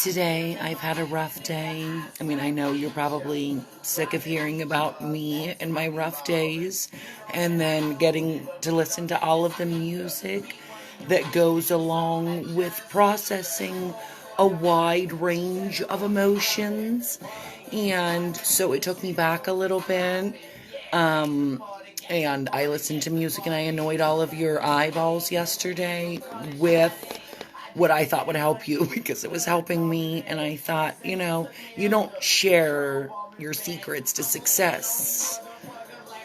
Today, I've had a rough day. I mean, I know you're probably sick of hearing about me and my rough days, and then getting to listen to all of the music that goes along with processing a wide range of emotions. And so it took me back a little bit. And I listened to music and I annoyed all of your eyeballs yesterday with what I thought would help you because it was helping me. And I thought, you don't share your secrets to success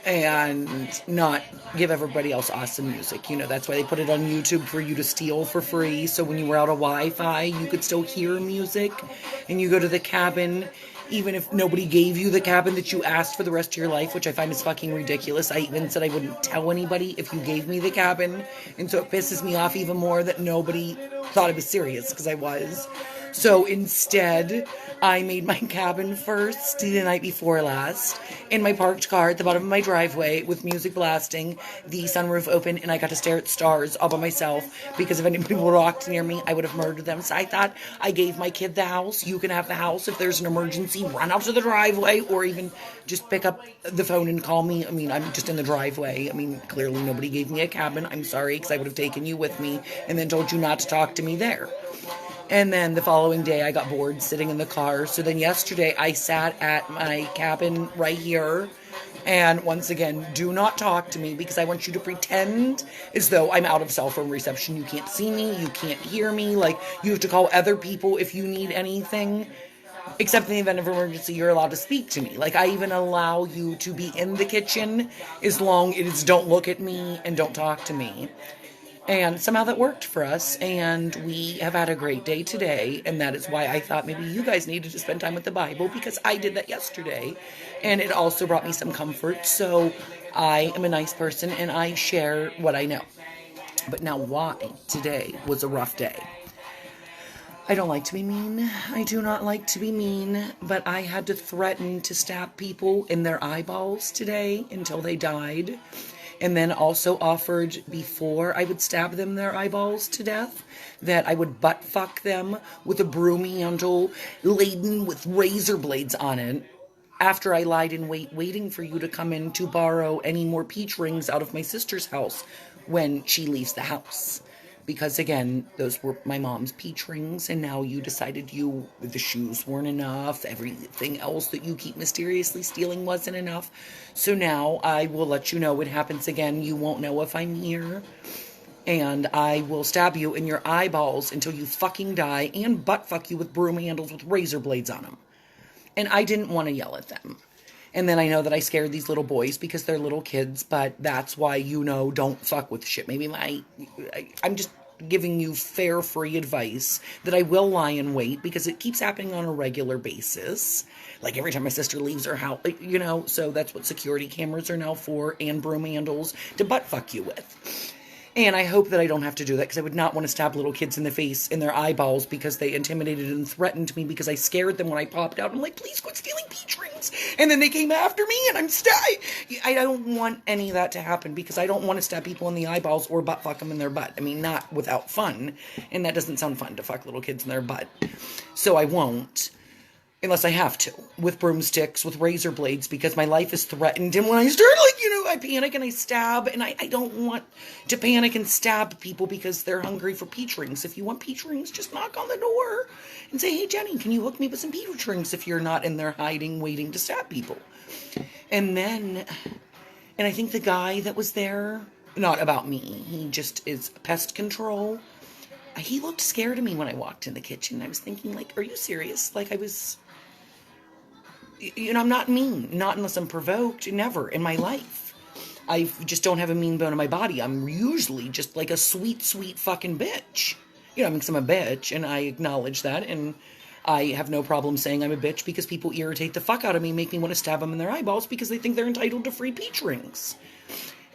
and not give everybody else awesome music. That's why they put it on YouTube for you to steal for free. So when you were out of Wi-Fi, you could still hear music. And you go to the cabin, even if nobody gave you the cabin that you asked for the rest of your life, which I find is fucking ridiculous. I even said I wouldn't tell anybody if you gave me the cabin. And so it pisses me off even more that nobody thought I was serious, because I was. So instead, I made my cabin first the night before last in my parked car at the bottom of my driveway with music blasting, the sunroof open, and I got to stare at stars all by myself because if anybody walked near me, I would have murdered them. So I thought I gave my kid the house. You can have the house. If there's an emergency, run out to the driveway or even just pick up the phone and call me. I mean, I'm just in the driveway. I mean, clearly nobody gave me a cabin. I'm sorry, because I would have taken you with me and then told you not to talk to me there. And then the following day, I got bored sitting in the car. So then yesterday, I sat at my cabin right here. And once again, do not talk to me because I want you to pretend as though I'm out of cell phone reception. You can't see me. You can't hear me. Like, you have to call other people if you need anything. Except in the event of emergency, you're allowed to speak to me. Like, I even allow you to be in the kitchen as long as don't look at me and don't talk to me. And somehow that worked for us, and we have had a great day today, and that is why I thought maybe you guys needed to spend time with the Bible, because I did that yesterday, and it also brought me some comfort. So I am a nice person, and I share what I know. But now why today was a rough day? I don't like to be mean. I do not like to be mean, but I had to threaten to stab people in their eyeballs today until they died. And then also offered before I would stab them their eyeballs to death that I would butt fuck them with a broom handle laden with razor blades on it after I lied in wait, waiting for you to come in to borrow any more peach rings out of my sister's house when she leaves the house. Because again, those were my mom's peach rings, and now you decided the shoes weren't enough, everything else that you keep mysteriously stealing wasn't enough. So now I will let you know it happens again. You won't know if I'm here. And I will stab you in your eyeballs until you fucking die and butt fuck you with broom handles with razor blades on them. And I didn't want to yell at them. And then I know that I scared these little boys because they're little kids, but that's why, don't fuck with shit. Maybe I'm just giving you fair, free advice that I will lie in wait because it keeps happening on a regular basis. Like every time my sister leaves her house, so that's what security cameras are now for, and broom handles to butt fuck you with. And I hope that I don't have to do that, because I would not want to stab little kids in the face, in their eyeballs, because they intimidated and threatened me because I scared them when I popped out. I'm like, please quit stealing peach rings. And then they came after me, and I don't want any of that to happen, because I don't want to stab people in the eyeballs or butt fuck them in their butt. I mean, not without fun. And that doesn't sound fun, to fuck little kids in their butt. So I won't. Unless I have to, with broomsticks, with razor blades, because my life is threatened. And when I start, I panic and I stab, and I don't want to panic and stab people because they're hungry for peach rings. If you want peach rings, just knock on the door and say, hey, Jenny, can you hook me with some peach rings if you're not in there hiding, waiting to stab people? And I think the guy that was there, not about me, he just is pest control. He looked scared of me when I walked in the kitchen. I was thinking, are you serious? I'm not mean. Not unless I'm provoked. Never in my life. I just don't have a mean bone in my body. I'm usually just like a sweet, sweet fucking bitch. Because I'm a bitch, and I acknowledge that, and I have no problem saying I'm a bitch because people irritate the fuck out of me, make me want to stab them in their eyeballs because they think they're entitled to free peach rings.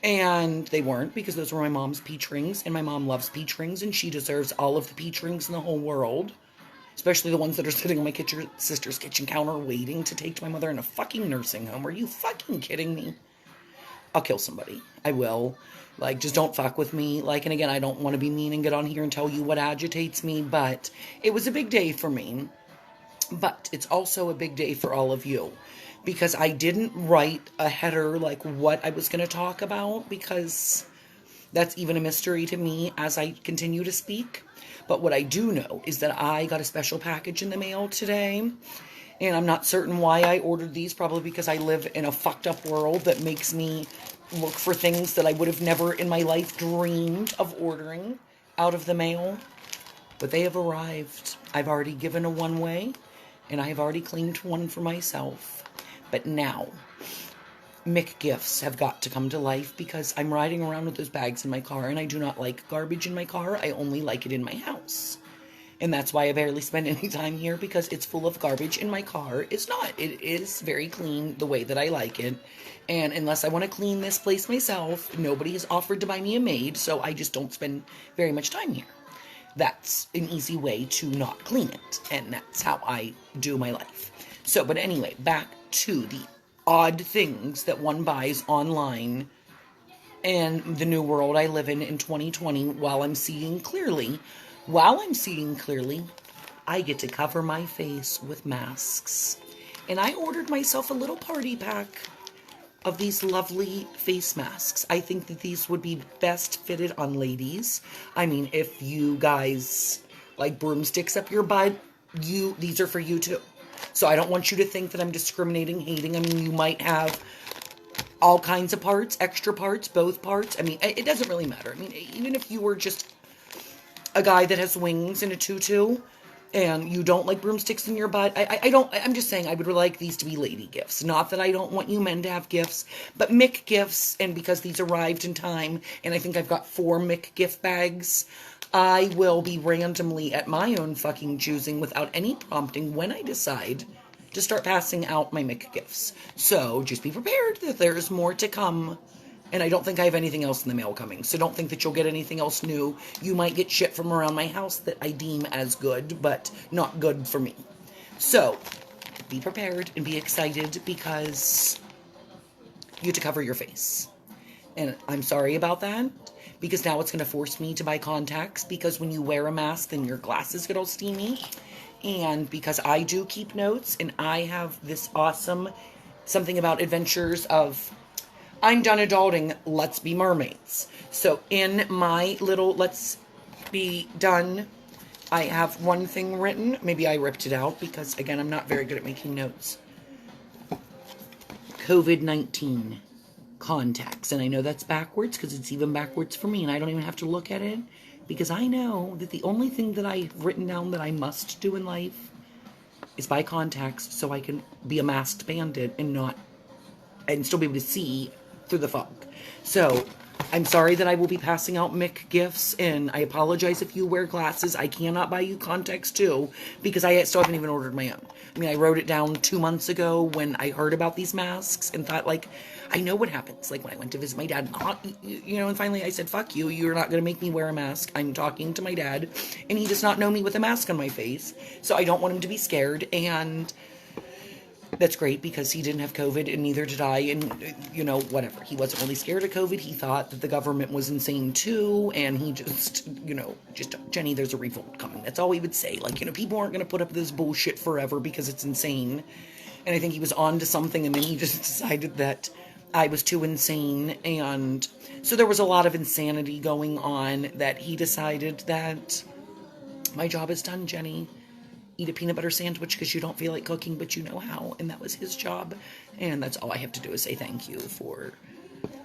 And they weren't, because those were my mom's peach rings, and my mom loves peach rings, and she deserves all of the peach rings in the whole world. Especially the ones that are sitting on my sister's kitchen counter waiting to take to my mother in a fucking nursing home. Are you fucking kidding me? I'll kill somebody. I will. Like, just don't fuck with me. Like, and again, I don't want to be mean and get on here and tell you what agitates me, but it was a big day for me. But it's also a big day for all of you. Because I didn't write a header like what I was going to talk about, because that's even a mystery to me as I continue to speak. But what I do know is that I got a special package in the mail today. And I'm not certain why I ordered these, probably because I live in a fucked up world that makes me look for things that I would have never in my life dreamed of ordering out of the mail. But they have arrived. I've already given a one-way, and I have already cleaned one for myself. But now, Mick gifts have got to come to life, because I'm riding around with those bags in my car, and I do not like garbage in my car. I only like it in my house. And that's why I barely spend any time here, because it's full of garbage and my car is not. It is very clean the way that I like it. And unless I want to clean this place myself, nobody has offered to buy me a maid, so I just don't spend very much time here. That's an easy way to not clean it. And that's how I do my life. So, but anyway, back to the odd things that one buys online and the new world I live in 2020 while I'm seeing clearly. While I'm seeing clearly, I get to cover my face with masks. And I ordered myself a little party pack of these lovely face masks. I think that these would be best fitted on ladies. I mean, if you guys like broomsticks up your butt, these are for you too. So I don't want you to think that I'm discriminating, hating. I mean, you might have all kinds of parts, extra parts, both parts. I mean, it doesn't really matter. I mean, even if you were just a guy that has wings and a tutu, and you don't like broomsticks in your butt, I'm just saying I would like these to be lady gifts. Not that I don't want you men to have gifts, but Mick gifts, and because these arrived in time, and I think I've got 4 Mick gift bags, I will be randomly at my own fucking choosing, without any prompting, when I decide to start passing out my Mick gifts. So just be prepared that there's more to come. And I don't think I have anything else in the mail coming. So don't think that you'll get anything else new. You might get shit from around my house that I deem as good, but not good for me. So be prepared and be excited, because you have to cover your face. And I'm sorry about that, because now it's going to force me to buy contacts, because when you wear a mask, then your glasses get all steamy. And because I do keep notes, and I have this awesome something about adventures of I'm done adulting, let's be mermaids. So in my little let's be done, I have one thing written. Maybe I ripped it out, because again, I'm not very good at making notes. COVID-19 contacts. And I know that's backwards, because it's even backwards for me, and I don't even have to look at it, because I know that the only thing that I've written down that I must do in life is buy contacts, so I can be a masked bandit and still be able to see through the fog. So I'm sorry that I will be passing out Mick gifts, and I apologize if you wear glasses. I cannot buy you contacts too, because I still haven't even ordered my own. I mean, I wrote it down 2 months ago when I heard about these masks and thought, like, I know what happens. Like, when I went to visit my dad, and finally I said, fuck you, you're not going to make me wear a mask. I'm talking to my dad, and he does not know me with a mask on my face, so I don't want him to be scared. And that's great, because he didn't have COVID, and neither did I, and, whatever. He wasn't really scared of COVID. He thought that the government was insane, too, and he just, Jenny, there's a revolt coming. That's all he would say. Like, people aren't going to put up with this bullshit forever because it's insane. And I think he was on to something, and then he just decided that I was too insane, and so there was a lot of insanity going on, that he decided that my job is done, Jenny. Eat a peanut butter sandwich because you don't feel like cooking, but you know how. And that was his job. And that's all I have to do is say thank you for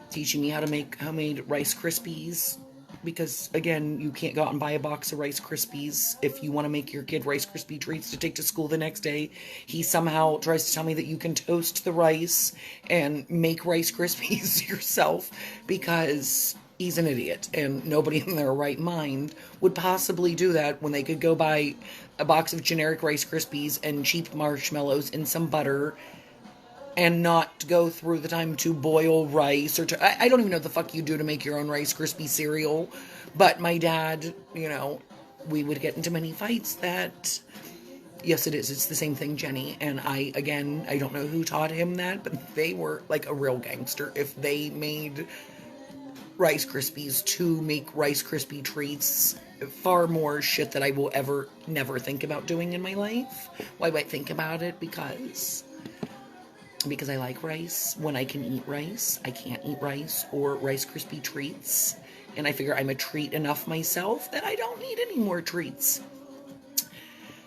teaching me how to make homemade Rice Krispies. Because, again, you can't go out and buy a box of Rice Krispies if you want to make your kid Rice Krispie treats to take to school the next day. He somehow tries to tell me that you can toast the rice and make Rice Krispies yourself, because he's an idiot, and nobody in their right mind would possibly do that when they could go buy a box of generic Rice Krispies and cheap marshmallows and some butter and not go through the time to boil rice, or I don't even know what the fuck you do to make your own Rice Krispie cereal. But my dad, we would get into many fights that Yes, it is. It's the same thing, Jenny. And I don't know who taught him that, but they were like a real gangster. If they made Rice Krispies to make Rice Krispie treats, far more shit that I will ever never think about doing in my life. Well, I might think about it because I like rice. When I can eat rice, I can't eat rice or Rice Krispie treats. And I figure I'm a treat enough myself that I don't need any more treats.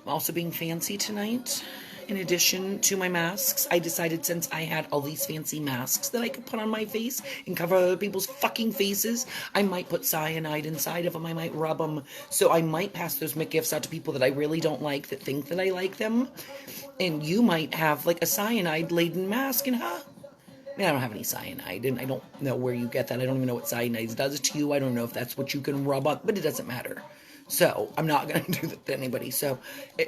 I'm also being fancy tonight. In addition to my masks, I decided since I had all these fancy masks that I could put on my face and cover other people's fucking faces, I might put cyanide inside of them. I might rub them. So I might pass those McGifts out to people that I really don't like that think that I like them. And you might have like a cyanide-laden mask and I don't have any cyanide, and I don't know where you get that. I don't even know what cyanide does to you. I don't know if that's what you can rub on, but it doesn't matter. So I'm not going to do that to anybody. So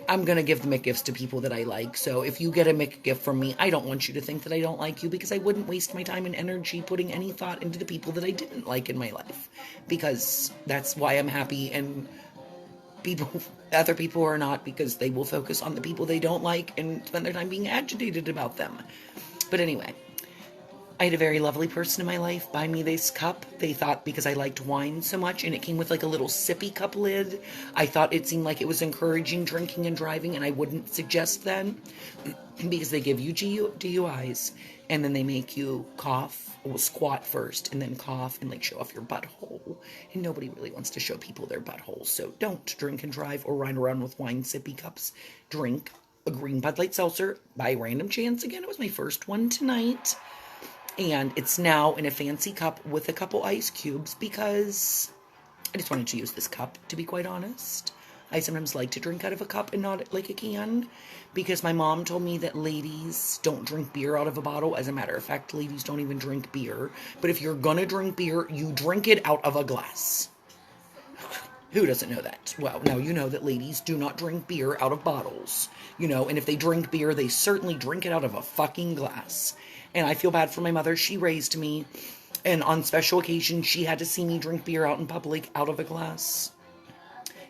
I'm going to give the McGifts to people that I like. So if you get a McGift from me, I don't want you to think that I don't like you, because I wouldn't waste my time and energy putting any thought into the people that I didn't like in my life, because that's why I'm happy, and other people are not, because they will focus on the people they don't like and spend their time being agitated about them. But anyway, I had a very lovely person in my life buy me this cup. They thought because I liked wine so much, and it came with like a little sippy cup lid, I thought it seemed like it was encouraging drinking and driving, and I wouldn't suggest that, because they give you DUIs, and then they make you cough, or squat first, and then cough, and like show off your butthole, and nobody really wants to show people their buttholes. So don't drink and drive or ride around with wine sippy cups. Drink a green Bud Light seltzer by random chance. Again, it was my first one tonight. And it's now in a fancy cup with a couple ice cubes, because I just wanted to use this cup, to be quite honest. I sometimes like to drink out of a cup and not like a can, because my mom told me that ladies don't drink beer out of a bottle. As a matter of fact, ladies don't even drink beer. But if you're gonna drink beer, you drink it out of a glass. Who doesn't know that? Well, now you know that ladies do not drink beer out of bottles. And if they drink beer, they certainly drink it out of a fucking glass. And I feel bad for my mother. She raised me, and on special occasions, she had to see me drink beer out in public out of a glass.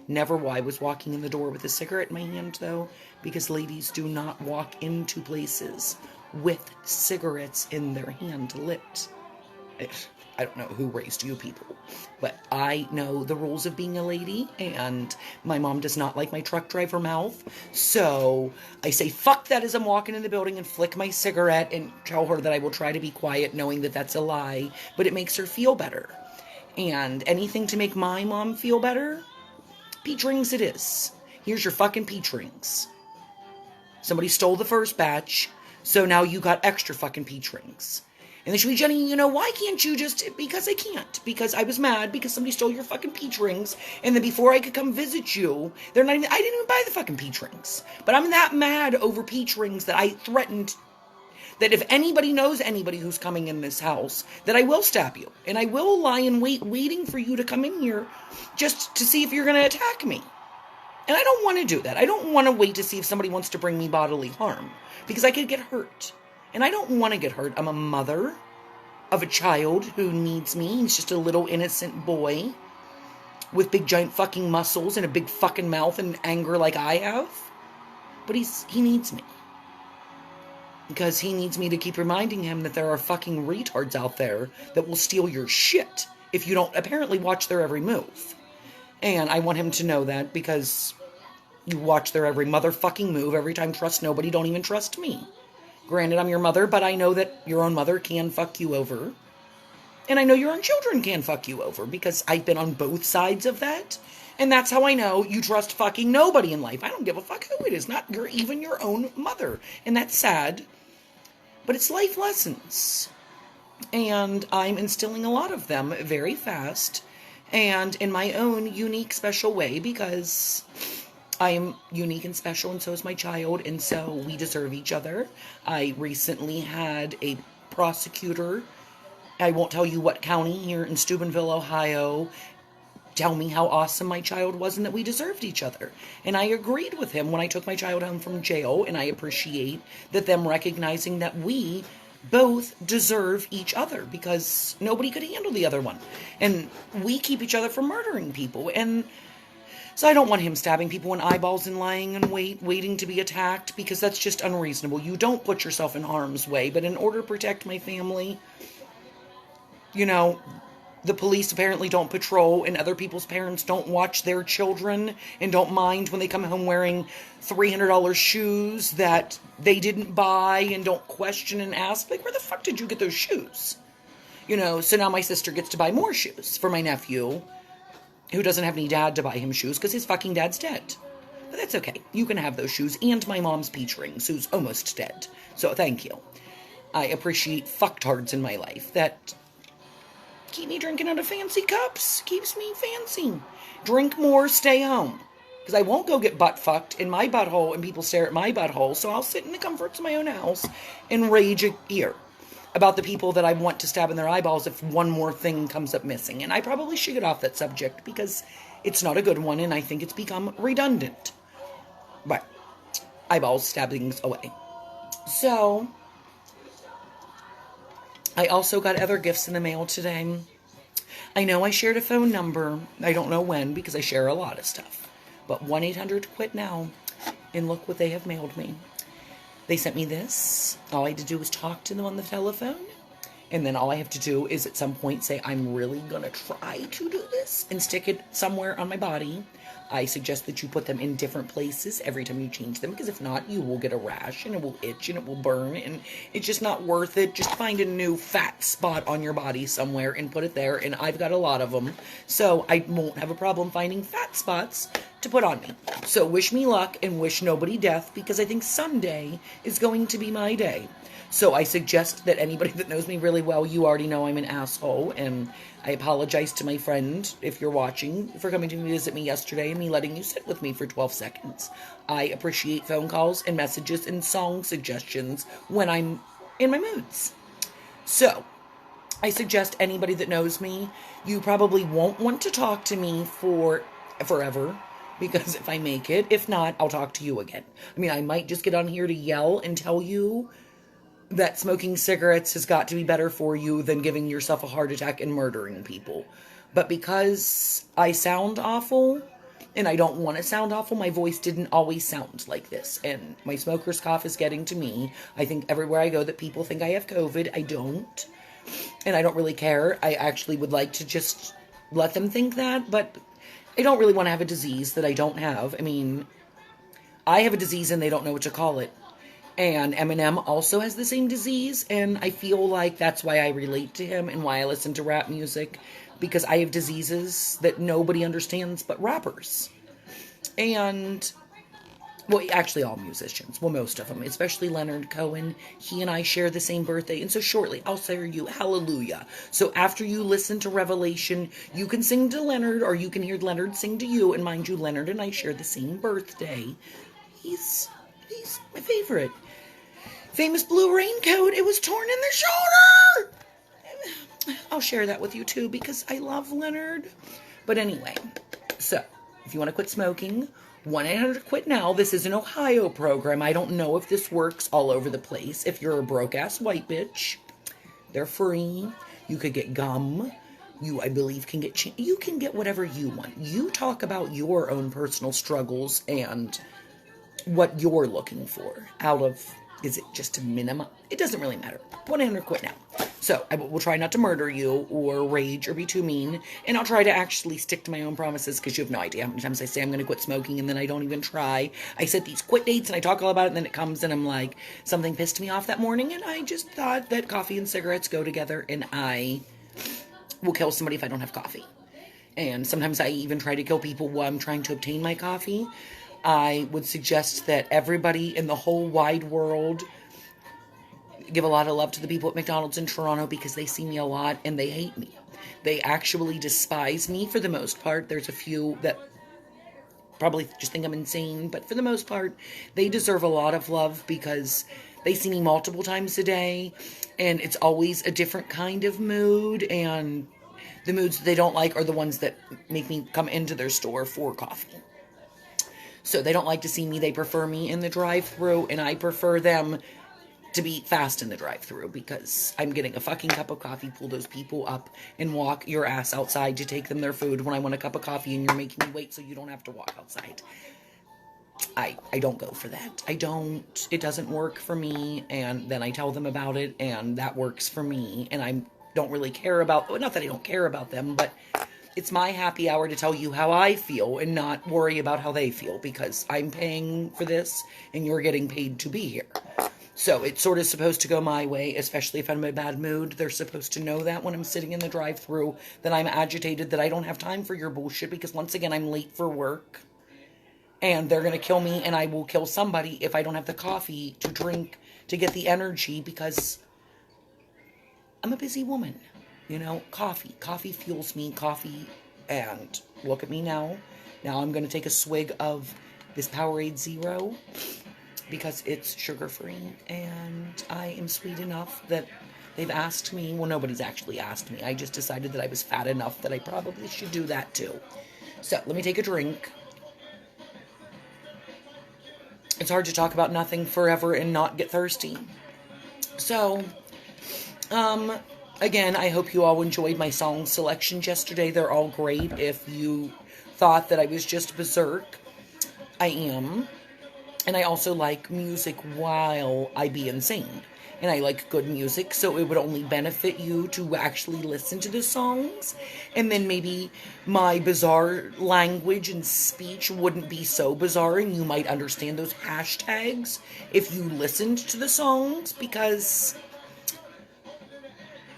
Never while I was walking in the door with a cigarette in my hand, though, because ladies do not walk into places with cigarettes in their hand lit. I don't know who raised you people, but I know the rules of being a lady, and my mom does not like my truck driver mouth, so I say fuck that as I'm walking in the building and flick my cigarette and tell her that I will try to be quiet, knowing that that's a lie, but it makes her feel better. And anything to make my mom feel better, peach rings it is. Here's your fucking peach rings. Somebody stole the first batch, so now you got extra fucking peach rings. And then she'll be, Jenny, why can't you just, because I can't, because I was mad because somebody stole your fucking peach rings, and then before I could come visit you, I didn't even buy the fucking peach rings, but I'm that mad over peach rings that I threatened that if anybody knows anybody who's coming in this house, that I will stab you, and I will lie in wait, waiting for you to come in here, just to see if you're going to attack me. And I don't want to do that. I don't want to wait to see if somebody wants to bring me bodily harm, because I could get hurt. And I don't want to get hurt. I'm a mother of a child who needs me. He's just a little innocent boy with big giant fucking muscles and a big fucking mouth and anger like I have. But he needs me. Because he needs me to keep reminding him that there are fucking retards out there that will steal your shit if you don't apparently watch their every move. And I want him to know that, because you watch their every motherfucking move. Every time, trust nobody, don't even trust me. Granted, I'm your mother, but I know that your own mother can fuck you over. And I know your own children can fuck you over, because I've been on both sides of that. And that's how I know you trust fucking nobody in life. I don't give a fuck who it is. Not even your own mother. And that's sad. But it's life lessons. And I'm instilling a lot of them very fast. And in my own unique, special way, because I am unique and special, and so is my child, and so we deserve each other. I recently had a prosecutor, I won't tell you what county, here in Steubenville, Ohio, tell me how awesome my child was and that we deserved each other. And I agreed with him when I took my child home from jail, and I appreciate that them recognizing that we both deserve each other, because nobody could handle the other one. And we keep each other from murdering people. And So I don't want him stabbing people in eyeballs and lying in wait, waiting to be attacked, because that's just unreasonable. You don't put yourself in harm's way, but in order to protect my family, you know, the police apparently don't patrol, and other people's parents don't watch their children and don't mind when they come home wearing $300 shoes that they didn't buy, and don't question and ask, like, where the fuck did you get those shoes? You know, so now my sister gets to buy more shoes for my nephew, who doesn't have any dad to buy him shoes because his fucking dad's dead. But that's okay. You can have those shoes and my mom's peach rings, who's almost dead. So thank you. I appreciate fucktards in my life that keep me drinking out of fancy cups. Keeps me fancy. Drink more, stay home. Because I won't go get butt fucked in my butthole and people stare at my butthole, so I'll sit in the comforts of my own house and rage a ear about the people that I want to stab in their eyeballs if one more thing comes up missing. And I probably should get off that subject because it's not a good one and I think it's become redundant. But eyeballs, stabbings away. So I also got other gifts in the mail today. I know I shared a phone number. I don't know when because I share a lot of stuff. But 1-800-QUIT-NOW. And look what they have mailed me. They sent me this. All I had to do was talk to them on the telephone. And then all I have to do is at some point say, I'm really going to try to do this and stick it somewhere on my body. I suggest that you put them in different places every time you change them, because if not, you will get a rash and it will itch and it will burn and it's just not worth it. Just find a new fat spot on your body somewhere and put it there. And I've got a lot of them, so I won't have a problem finding fat spots to put on me. So wish me luck and wish nobody death, because I think Sunday is going to be my day. So I suggest that anybody that knows me really well, you already know I'm an asshole, and I apologize to my friend, if you're watching, for coming to visit me yesterday and me letting you sit with me for 12 seconds. I appreciate phone calls and messages and song suggestions when I'm in my moods. So I suggest anybody that knows me, you probably won't want to talk to me for forever, because if I make it, if not, I'll talk to you again. I mean, I might just get on here to yell and tell you that smoking cigarettes has got to be better for you than giving yourself a heart attack and murdering people. But because I sound awful, and I don't want to sound awful, my voice didn't always sound like this. And my smoker's cough is getting to me. I think everywhere I go that people think I have COVID. I don't. And I don't really care. I actually would like to just let them think that, but I don't really want to have a disease that I don't have. I mean, I have a disease and they don't know what to call it. And Eminem also has the same disease, and I feel like that's why I relate to him and why I listen to rap music, because I have diseases that nobody understands but rappers. And, well, actually all musicians, well, most of them, especially Leonard Cohen. He and I share the same birthday, and so shortly I'll say you hallelujah. So after you listen to Revelation, you can sing to Leonard, or you can hear Leonard sing to you, and mind you, Leonard and I share the same birthday. He's my favorite. Famous blue raincoat. It was torn in the shoulder. I'll share that with you too, because I love Leonard. But anyway, so if you want to quit smoking, 1-800-QUIT-NOW. This is an Ohio program. I don't know if this works all over the place. If you're a broke-ass white bitch, they're free. You could get gum. You, I believe, can get... You can get whatever you want. You talk about your own personal struggles and what you're looking for out of, is it just a minimum? It doesn't really matter. 1-800-QUIT-NOW. So I will try not to murder you or rage or be too mean, and I'll try to actually stick to my own promises, because you have no idea how many times I say I'm going to quit smoking and then I don't even try. I set these quit dates and I talk all about it, and then it comes and I'm like, something pissed me off that morning, and I just thought that coffee and cigarettes go together, and I will kill somebody if I don't have coffee. And sometimes I even try to kill people while I'm trying to obtain my coffee. I would suggest that everybody in the whole wide world give a lot of love to the people at McDonald's in Toronto, because they see me a lot and they hate me. They actually despise me for the most part. There's a few that probably just think I'm insane, but for the most part, they deserve a lot of love, because they see me multiple times a day, and it's always a different kind of mood, and the moods that they don't like are the ones that make me come into their store for coffee. So they don't like to see me. They prefer me in the drive-thru, and I prefer them to be fast in the drive-thru because I'm getting a fucking cup of coffee, pull those people up, and walk your ass outside to take them their food when I want a cup of coffee and you're making me wait so you don't have to walk outside. I don't go for that. I don't. It doesn't work for me, and then I tell them about it, and that works for me, and I don't really care about, well, not that I don't care about them, but it's my happy hour to tell you how I feel and not worry about how they feel because I'm paying for this and you're getting paid to be here. So it's sort of supposed to go my way, especially if I'm in a bad mood. They're supposed to know that when I'm sitting in the drive-thru, that I'm agitated, that I don't have time for your bullshit because once again, I'm late for work. And they're going to kill me and I will kill somebody if I don't have the coffee to drink to get the energy because I'm a busy woman. You know, coffee. Coffee fuels me. Coffee. And look at me now. Now I'm going to take a swig of this Powerade Zero because it's sugar-free and I am sweet enough that they've asked me. Well, nobody's actually asked me. I just decided that I was fat enough that I probably should do that too. So let me take a drink. It's hard to talk about nothing forever and not get thirsty. So, again, I hope you all enjoyed my song selections yesterday. They're all great. If you thought that I was just berserk, I am. And I also like music while I be insane. And I like good music, so it would only benefit you to actually listen to the songs. And then maybe my bizarre language and speech wouldn't be so bizarre, and you might understand those hashtags if you listened to the songs, because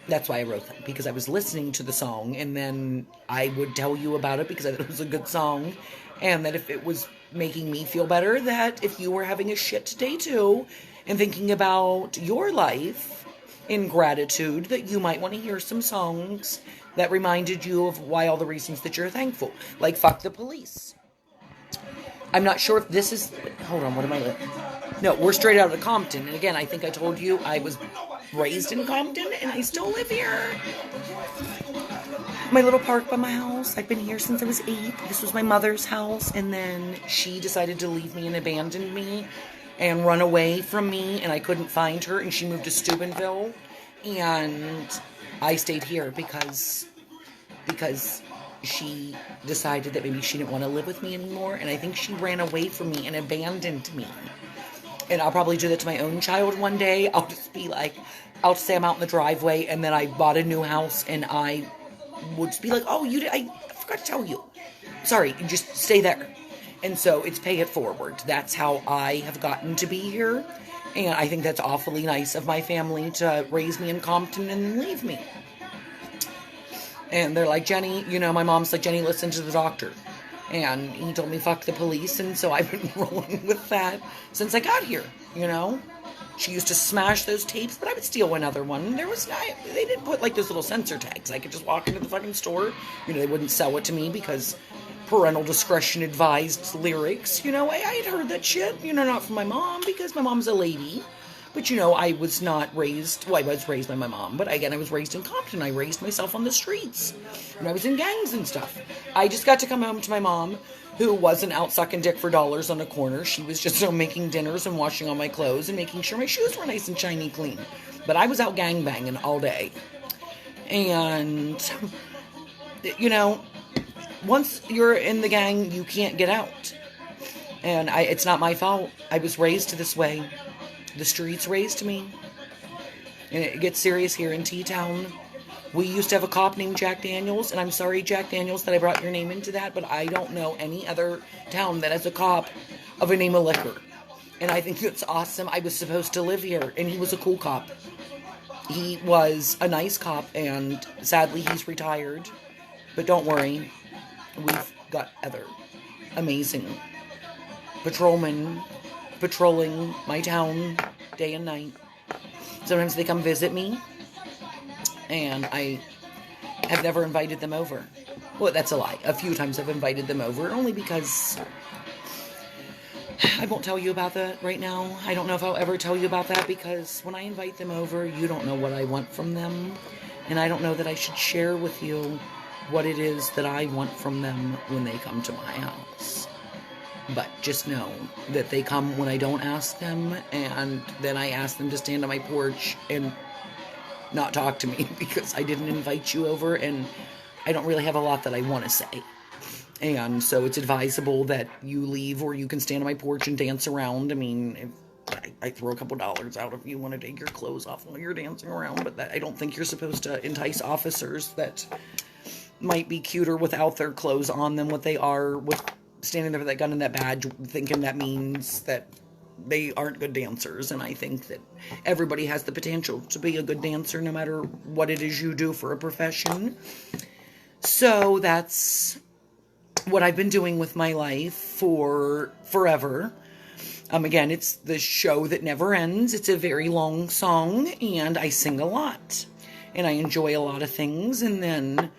that's why I wrote them, because I was listening to the song, and then I would tell you about it because I thought it was a good song, and that if it was making me feel better, that if you were having a shit day too, and thinking about your life in gratitude, that you might want to hear some songs that reminded you of why all the reasons that you're thankful. Like, fuck the police. I'm not sure if this is... Hold on, what am I... No, we're straight out of Compton. And again, I think I told you I was raised in Compton, and I still live here. My little park by my house. I've been here since I was 8. This was my mother's house, and then she decided to leave me and abandon me and run away from me, and I couldn't find her, and she moved to Steubenville, and I stayed here because she decided that maybe she didn't want to live with me anymore, and I think she ran away from me and abandoned me. And I'll probably do that to my own child one day. I'll just be like, I'll say I'm out in the driveway, and then I bought a new house, and I would just be like, oh, I forgot to tell you. Sorry, just stay there. And so it's pay it forward. That's how I have gotten to be here. And I think that's awfully nice of my family to raise me in Compton and then leave me. And they're like, Jenny, my mom's like, Jenny, listen to the doctor. And he told me, fuck the police. And so I've been rolling with that since I got here, She used to smash those tapes, but I would steal another one. They didn't put like those little sensor tags. I could just walk into the fucking store. They wouldn't sell it to me because parental discretion advised lyrics. I had heard that shit, not from my mom because my mom's a lady. But, I was not raised, I was raised by my mom. But again, I was raised in Compton. I raised myself on the streets. And I was in gangs and stuff. I just got to come home to my mom, who wasn't out sucking dick for dollars on a corner. She was just making dinners and washing all my clothes and making sure my shoes were nice and shiny clean. But I was out gangbanging all day. And, once you're in the gang, you can't get out. And it's not my fault. I was raised this way. The streets raised me. And it gets serious here in T-Town. We used to have a cop named Jack Daniels, and I'm sorry, Jack Daniels, that I brought your name into that, but I don't know any other town that has a cop of a name of Liquor. And I think it's awesome. I was supposed to live here, and he was a cool cop. He was a nice cop, and sadly he's retired. But don't worry, we've got other amazing patrolmen patrolling my town day and night. Sometimes they come visit me, and I have never invited them over. Well, that's a lie. A few times I've invited them over, only because I won't tell you about that right now. I don't know if I'll ever tell you about that, because when I invite them over, you don't know what I want from them, and I don't know that I should share with you what it is that I want from them when they come to my house. But just know that they come when I don't ask them, and then I ask them to stand on my porch and not talk to me because I didn't invite you over, and I don't really have a lot that I want to say. And so it's advisable that you leave, or you can stand on my porch and dance around. I mean, if I throw a couple dollars out if you want to take your clothes off while you're dancing around, but I don't think you're supposed to entice officers that might be cuter without their clothes on than what they are with standing there with that gun and that badge, thinking that means that they aren't good dancers. And I think that everybody has the potential to be a good dancer no matter what it is you do for a profession. So that's what I've been doing with my life for forever. Again, it's the show that never ends. It's a very long song, and I sing a lot, and I enjoy a lot of things, and then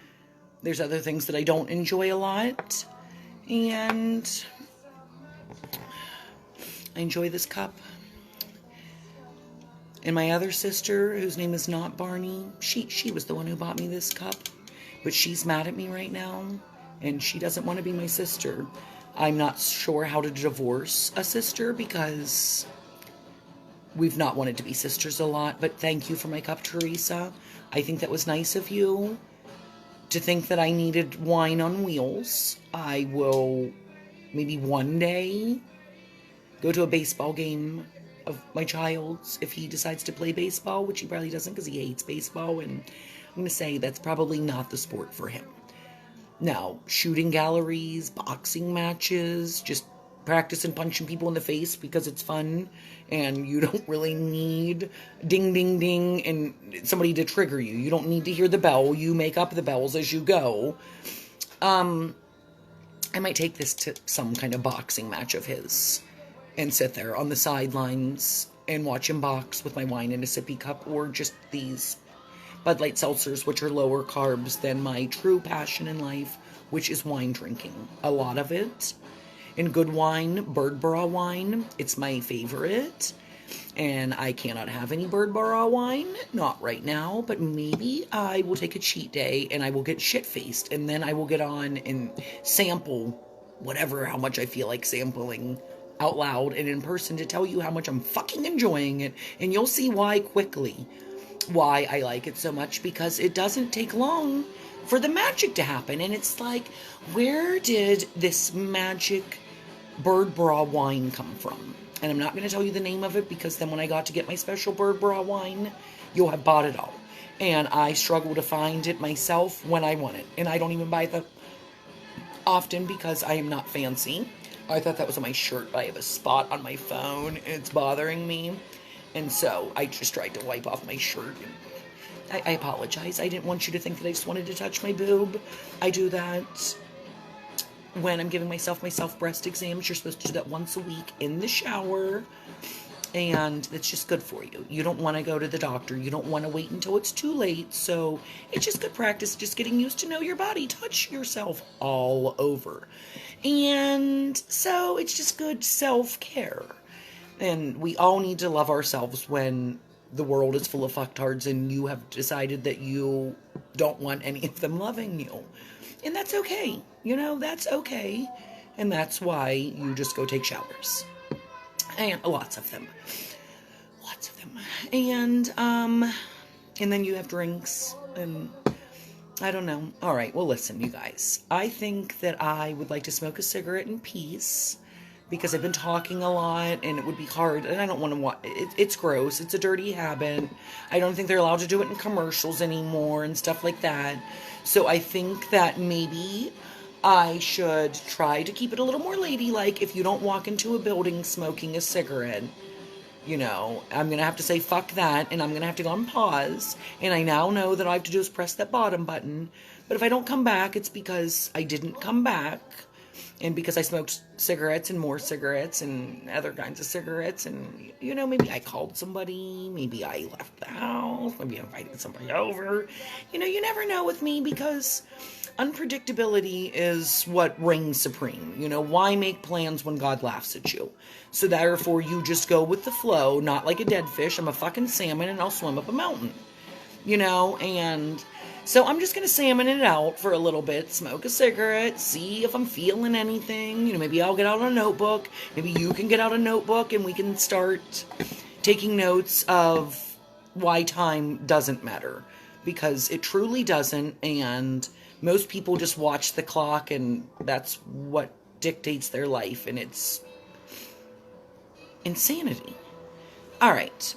there's other things that I don't enjoy a lot, and I enjoy this cup. And my other sister, whose name is not Barney, she was the one who bought me this cup, but she's mad at me right now, and she doesn't want to be my sister. I'm not sure how to divorce a sister because we've not wanted to be sisters a lot, but thank you for my cup, Teresa. I think that was nice of you to think that I needed wine on wheels. I will maybe one day go to a baseball game of my child's if he decides to play baseball, which he probably doesn't because he hates baseball, and I'm going to say that's probably not the sport for him. Now, shooting galleries, boxing matches, just practicing punching people in the face because it's fun and you don't really need ding, ding, ding and somebody to trigger you. You don't need to hear the bell. You make up the bells as you go. I might take this to some kind of boxing match of his and sit there on the sidelines and watch him box with my wine in a sippy cup, or just these Bud Light seltzers, which are lower carbs than my true passion in life, which is wine drinking. A lot of it. And good wine, Bird Bra wine, it's my favorite. And I cannot have any Bird Bra wine, not right now, but maybe I will take a cheat day and I will get shit-faced, and then I will get on and sample whatever, how much I feel like sampling out loud and in person to tell you how much I'm fucking enjoying it. And you'll see why quickly. Why I like it so much, because it doesn't take long for the magic to happen. And it's like, where did this magic Bird Bra wine come from? And I'm not going to tell you the name of it, because then when I got to get my special Bird Bra wine, you'll have bought it all. And I struggle to find it myself when I want it. And I don't even buy them often because I am not fancy. I thought that was on my shirt, but I have a spot on my phone and it's bothering me. And so I just tried to wipe off my shirt. I apologize. I didn't want you to think that I just wanted to touch my boob. I do that when I'm giving myself breast exams. You're supposed to do that once a week in the shower. And it's just good for you. You don't want to go to the doctor. You don't want to wait until it's too late. So it's just good practice, just getting used to know your body. Touch yourself all over. And so it's just good self-care. And we all need to love ourselves when the world is full of fucktards and you have decided that you don't want any of them loving you. And that's okay. You know, that's okay. And that's why you just go take showers. And lots of them. Lots of them. And then you have drinks and I don't know. All right, well, listen, you guys. I think that I would like to smoke a cigarette in peace, because I've been talking a lot and it would be hard, and I don't want to watch it. It's gross. It's a dirty habit. I don't think they're allowed to do it in commercials anymore and stuff like that. So I think that maybe I should try to keep it a little more ladylike. If you don't walk into a building smoking a cigarette, you know, I'm going to have to say fuck that, and I'm going to have to go on pause, and I now know that all I have to do is press that bottom button. But if I don't come back, it's because I didn't come back. And because I smoked cigarettes and more cigarettes and other kinds of cigarettes, and, you know, maybe I called somebody, maybe I left the house, maybe I invited somebody over. You know, you never know with me, because unpredictability is what reigns supreme. You know, why make plans when God laughs at you? So therefore, you just go with the flow, not like a dead fish. I'm a fucking salmon and I'll swim up a mountain. You know, and So I'm just going to salmon it out for a little bit, smoke a cigarette, see if I'm feeling anything. Maybe I'll get out a notebook. Maybe you can get out a notebook and we can start taking notes of why time doesn't matter. Because it truly doesn't, and most people just watch the clock and that's what dictates their life, and it's insanity. All right,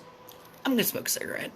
I'm going to smoke a cigarette.